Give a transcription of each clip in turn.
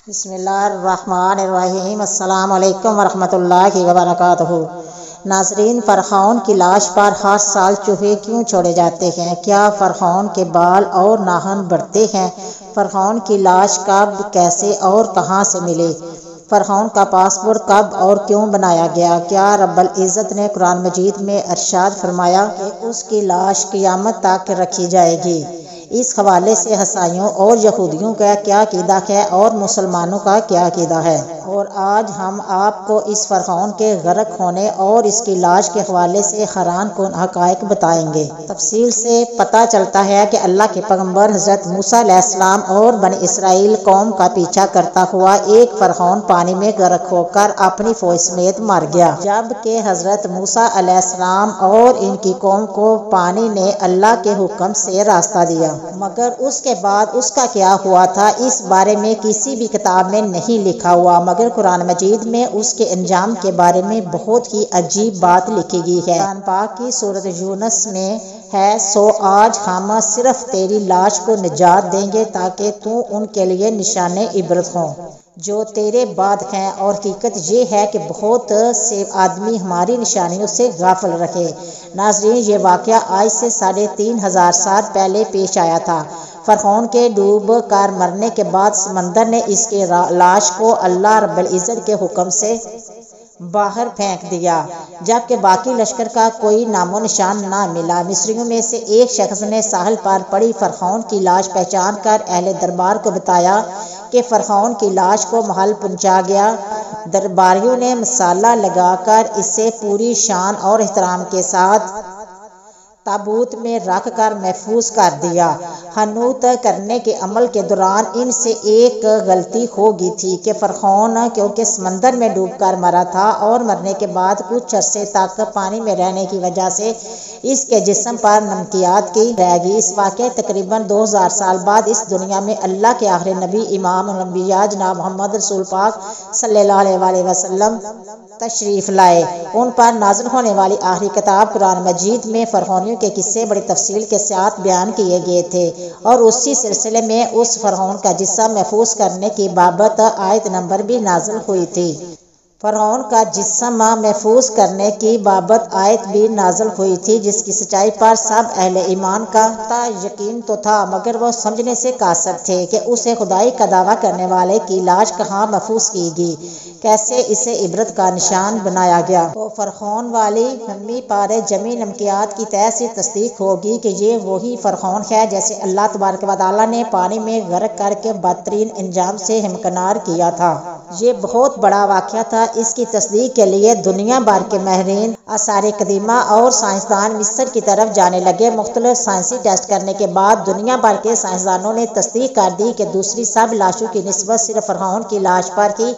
بسم اللہ الرحمن الرحیم۔ السلام علیکم ورحمۃ اللہ وبرکاتہ۔ ناظرین، فرعون کی لاش پر ہر سال چوہے کیوں چھوڑے جاتے ہیں؟ کیا فرعون کے بال اور ناخن بڑھتے ہیں؟ فرعون کی لاش کب، کیسے اور کہاں سے ملی؟ فرعون کا پاسپورٹ کب اور کیوں بنایا گیا؟ کیا رب العزت نے قرآن مجید میں ارشاد فرمایا کہ اس کی لاش قیامت تک رکھی جائے گی؟ اس حوالے سے عیسائیوں اور یہودیوں کا کیا عقیدہ ہے اور مسلمانوں کا کیا عقیدہ ہے؟ اور آج ہم آپ کو اس فرعون کے غرق ہونے اور اس کی لاش کے حوالے سے حیران کن حقائق بتائیں گے۔ تفصیل سے پتہ چلتا ہے کہ اللہ کے پیغمبر حضرت موسیٰ علیہ السلام اور بنی اسرائیل قوم کا پیچھا کرتا ہوا ایک فرعون پانی میں غرق ہو کر اپنی فوج سمیت مر گیا، جبکہ حضرت موسیٰ علیہ السلام اور ان کی قوم کو پانی نے اللہ کے حکم سے راستہ دیا، مگر اس کے بعد اس کا کیا ہوا تھا اس بارے میں کسی بھی کتاب میں نہیں لکھا ہوا، مگر قرآن مجید میں اس کے انجام کے بارے میں بہت ہی عجیب بات لکھی گئی ہے۔ قرآن پاک کی سورۃ یونس میں ہے، سو آج ہم صرف تیری لاش کو نجات دیں گے تاکہ تو ان کے لیے نشان عبرت ہوں جو تیرے بعد ہیں، اور حقیقت یہ ہے کہ بہت سے آدمی ہماری نشانیوں سے غافل رہے۔ ناظرین، یہ واقعہ آج سے 3500 سال پہلے پیش آیا تھا۔ فرعون کے ڈوب کر مرنے کے بعد سمندر نے اس کی لاش کو اللہ رب العزت کے حکم سے باہر پھینک دیا، جبکہ باقی لشکر کا کوئی نام و نشان نہ ملا۔ مصریوں میں سے ایک شخص نے ساحل پر پڑی فرعون کی لاش پہچان کر اہل دربار کو بتایا کہ فرعون کی لاش کو محل پہنچا گیا۔ درباریوں نے مسالہ لگا کر اسے پوری شان اور احترام کے ساتھ تابوت میں رکھ کر محفوظ کر دیا۔ حنوط کرنے کے عمل کے دوران ان سے ایک غلطی ہو گئی تھی کہ فرعون کیونکہ سمندر میں ڈوب کر مرا تھا اور مرنے کے بعد کچھ عرصے تک پانی میں رہنے کی وجہ سے اس کے جسم پر نمکیات کی رہ گئی۔ اس واقعے تقریباً 2000 سال بعد اس دنیا میں اللہ کے آخری نبی امام الانبیاء جناب محمد رسول پاک صلی اللہ علیہ وسلم تشریف لائے۔ ان پر نازل ہونے والی آخری کتاب قرآن مجید میں فرعونیوں کے قصے بڑی تفصیل کے ساتھ بیان کیے گئے تھے، اور اسی سلسلے میں اس فرعون کا جسم محفوظ کرنے کی بابت آیت نمبر بھی نازل ہوئی تھی۔ فرعون کا جسم محفوظ کرنے کی بابت آیت بھی نازل ہوئی تھی، جس کی سچائی پر سب اہل ایمان کا یقین تو تھا، مگر وہ سمجھنے سے قاصر تھے کہ اسے خدائی کا دعویٰ کرنے والے کی لاش کہاں محفوظ کی گئی، کیسے اسے عبرت کا نشان بنایا گیا۔ تو فرعون والی ممی پر جمی نمکیات کی تہ سے تصدیق ہوگی کہ یہ وہی فرعون ہے جیسے اللہ تبارک و تعالیٰ نے پانی میں غرق کر کے بدترین انجام سے ہمکنار کیا تھا۔ یہ بہت بڑا واقعہ تھا۔ اس کی تصدیق کے لیے دنیا بھر کے ماہرین آثار قدیمہ اور سائنسدان مصر کی طرف جانے لگے۔ مختلف سائنسی ٹیسٹ کرنے کے بعد دنیا بھر کے سائنسدانوں نے تصدیق کر دی کہ دوسری سب لاشوں کی نسبت صرف فرعون کی لاش پر ہی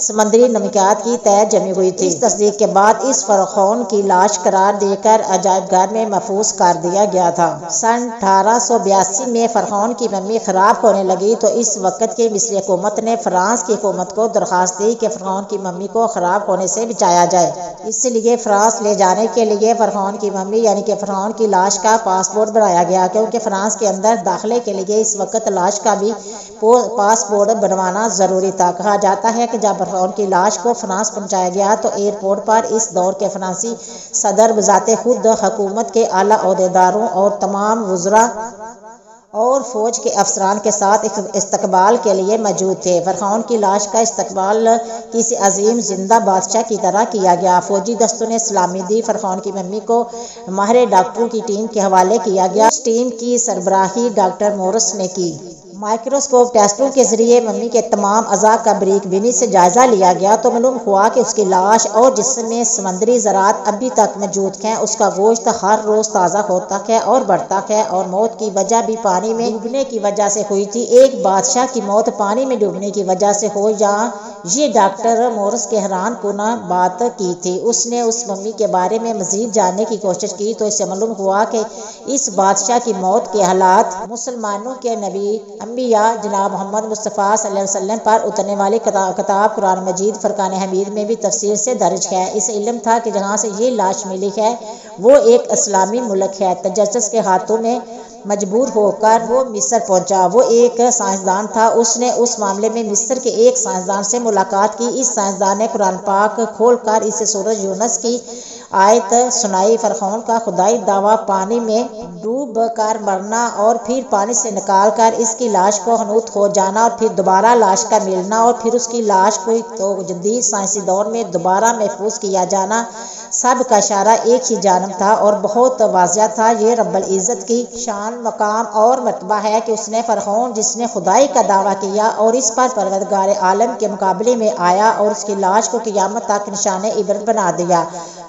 سمندری نمکیات کی تہ جمی ہوئی تھی۔ اس تصدیق کے بعد اس فرعون کی لاش قرار دے کر عجائب گھر میں محفوظ کر دیا گیا تھا۔ سن 1882 میں فرعون کی ممی خراب ہونے لگی تو اس وقت کی مصری حکومت نے فرانس کی حکومت کو درخواست دی کہ فرعون کی ممی کو خراب ہونے سے بچایا جائے۔ اس لیے فرانس لے جانے کے لیے فرعون کی ممی یعنی کہ فرعون کی لاش کا پاسپورٹ بنایا گیا، کیونکہ فرانس کے اندر داخلے کے لیے اس وقت لاش کا بھی پاسپورٹ بنوانا ضروری تھا۔ کہا جاتا ہے کہ جب فرعون کی لاش کو فرانس پہنچایا گیا تو ایئرپورٹ پر اس دور کے فرانسی صدر بذات خود حکومت کے اعلیٰ عہدیداروں اور تمام وزراء اور فوج کے افسران کے ساتھ استقبال کے لیے موجود تھے۔ فرعون کی لاش کا استقبال کسی عظیم زندہ بادشاہ کی طرح کیا گیا۔ فوجی دستوں نے سلامی دی۔ فرعون کی ممی کو ماہر ڈاکٹروں کی ٹیم کے حوالے کیا گیا۔ اس ٹیم کی سربراہی ڈاکٹر مورس نے کی۔ مائکروسکوپ ٹیسٹوں کے ذریعے ممی کے تمام اعضاء کا باریک بینی سے جائزہ لیا گیا تو معلوم ہوا کہ اس کی لاش اور جسم میں سمندری ذرات ابھی تک موجود ہیں۔ اس کا گوشت ہر روز تازہ ہوتا ہے اور بڑھتا ہے، اور موت کی وجہ بھی پانی میں ڈوبنے کی وجہ سے ہوئی تھی۔ ایک بادشاہ کی موت پانی میں ڈوبنے کی وجہ سے ہو یا یہ ڈاکٹر مورس کے حیران کن بات کی تھی۔ اس نے اس ممی کے بارے میں مزید جاننے کی کوشش کی تو اسے معلوم ہوا کہ اس بادشاہ کی موت کے حالات مسلمانوں کے نبی انبیاء جناب محمد مصطفیٰ صلی اللہ علیہ وسلم پر اترنے والی کتاب قرآن مجید فرقان حمید میں بھی تفصیل سے درج ہے۔ اسے علم تھا کہ جہاں سے یہ لاش ملی ہے وہ ایک اسلامی ملک ہے۔ تجسس کے ہاتھوں میں مجبور ہو کر وہ مصر پہنچا۔ وہ ایک سائنسدان تھا، اس نے اس معاملے میں مصر کے ایک سائنسدان سے ملاقات کی۔ اس سائنسدان نے قرآن پاک کھول کر اسے سورہ یونس کی آیت سنائی۔ فرعون کا خدائی دعویٰ پانی میں ڈوب کر مرنا اور پھر پانی سے نکال کر اس کی لاش کو حنوط ہو جانا اور پھر دوبارہ لاش کا ملنا اور پھر اس کی لاش کو تو جدید سائنسی دور میں دوبارہ محفوظ کیا جانا، سب کا اشارہ ایک ہی جانب تھا اور بہت واضح تھا۔ یہ رب العزت کی شان، مقام اور مرتبہ ہے کہ اس نے فرعون جس نے خدائی کا دعویٰ کیا اور اس پر پروردگار عالم کے مقابلے میں آیا اور اس کی لاش کو قیامت تک نشان عبرت بنا دیا۔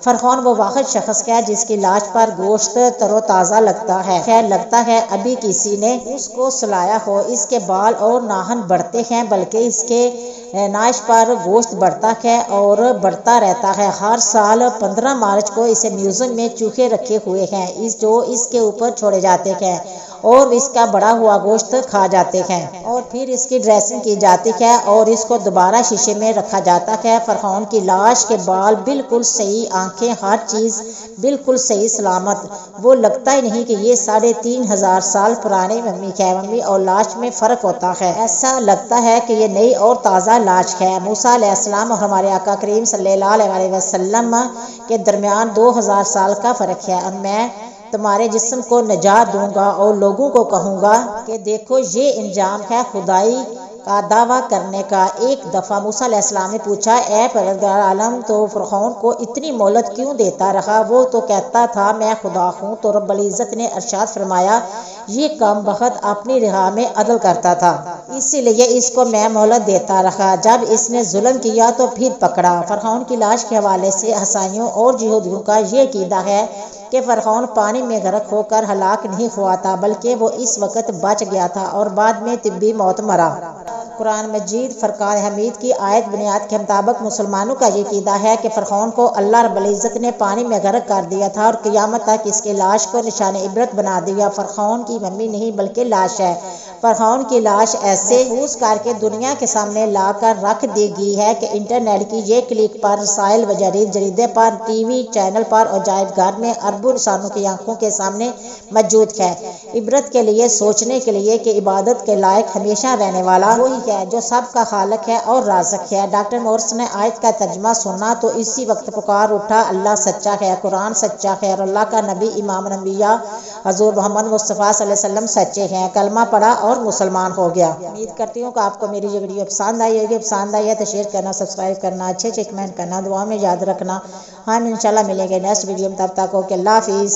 فرعون وہ واحد شخص ہے جس کی لاش پر گوشت تر و تازہ لگتا ہے، خیر لگتا ہے ابھی کسی نے اس کو سلایا ہو۔ اس کے بال اور ناخن بڑھتے ہیں بلکہ اس کے ناش پر گوشت بڑھتا ہے اور بڑھتا رہتا ہے۔ ہر سال 15 مارچ کو اسے میوزیم میں چوہے رکھے ہوئے ہیں جو اس کے اوپر چھوڑے جاتے ہیں اور اس کا بڑا ہوا گوشت کھا جاتے ہیں اور پھر اس کی ڈریسنگ کی جاتی ہے اور اس کو دوبارہ شیشے میں رکھا جاتا ہے۔ فرعون کی لاش کے بال بالکل صحیح، آنکھیں، ہر چیز بالکل صحیح سلامت۔ وہ لگتا ہی نہیں کہ یہ 3500 سال پرانی ممی ہے۔ ممی اور لاش میں فرق ہوتا ہے، ایسا لگتا ہے کہ یہ نئی اور تازہ لاش ہے۔ موسیٰ علیہ السلام اور ہمارے آقا کریم صلی اللہ علیہ وسلم کے درمیان 2000 سال کا فرق ہے۔ اور میں تمہارے جسم کو نجات دوں گا اور لوگوں کو کہوں گا کہ دیکھو یہ انجام ہے خدائی کا دعویٰ کرنے کا۔ ایک دفعہ موسیٰ علیہ السلام نے پوچھا، اے پروردگار عالم، تو فرعون کو اتنی مہلت کیوں دیتا رہا؟ وہ تو کہتا تھا میں خدا ہوں۔ تو رب العزت نے ارشاد فرمایا، یہ کم بخت اپنی رہا میں عدل کرتا تھا، اسی لیے اس کو میں مہلت دیتا رہا۔ جب اس نے ظلم کیا تو پھر پکڑا۔ فرعون کی لاش کے حوالے سے عیسائیوں اور یہودیوں کا یہ عقیدہ ہے کہ فرعون پانی میں غرق ہو کر ہلاک نہیں ہوا تھا بلکہ وہ اس وقت بچ گیا تھا اور بعد میں طبی موت مرا۔ قرآن مجید فرقان حمید کی آیت بنیاد کے مطابق مسلمانوں کا یہ عقیدہ ہے کہ فرعون کو اللہ رب العزت نے پانی میں غرق کر دیا تھا اور قیامت تک اس کی لاش کو نشان عبرت بنا دیا۔ فرعون کی ممی نہیں بلکہ لاش ہے۔ فرعون کی لاش ایسے محفوظ کر کے دنیا کے سامنے لا کر رکھ دی گئی ہے کہ انٹرنیٹ کی یہ کلک پر، رسائل و جریدے پر، ٹی وی چینل پر اور عجائب گھر میں اربوں انسانوں کی آنکھوں کے سامنے موجود ہے، عبرت کے لیے، سوچنے کے لیے کہ عبادت کے لائق ہمیشہ رہنے والا وہی ہے جو سب کا خالق ہے اور رازق ہے۔ ڈاکٹر مورس نے آیت کا ترجمہ سنا تو اسی وقت پکار اٹھا، اللہ سچا ہے، قرآن سچا ہے اور اللہ کا نبی امام الانبیاء حضور محمد مصطفیٰ صلی اللہ علیہ وسلم سچے ہیں۔ کلمہ پڑھا اور مسلمان ہو گیا۔ امید کرتی ہوں کہ آپ کو میری یہ ویڈیو پسند آئی ہوگی۔ پسند آئی ہے تو شیئر کرنا، سبسکرائب کرنا، اچھے کمنٹ کرنا، دعا میں یاد رکھنا۔ ہم انشاءاللہ ملیں گے نیکسٹ ویڈیو میں، تب تک اوکے، اللہ حافظ۔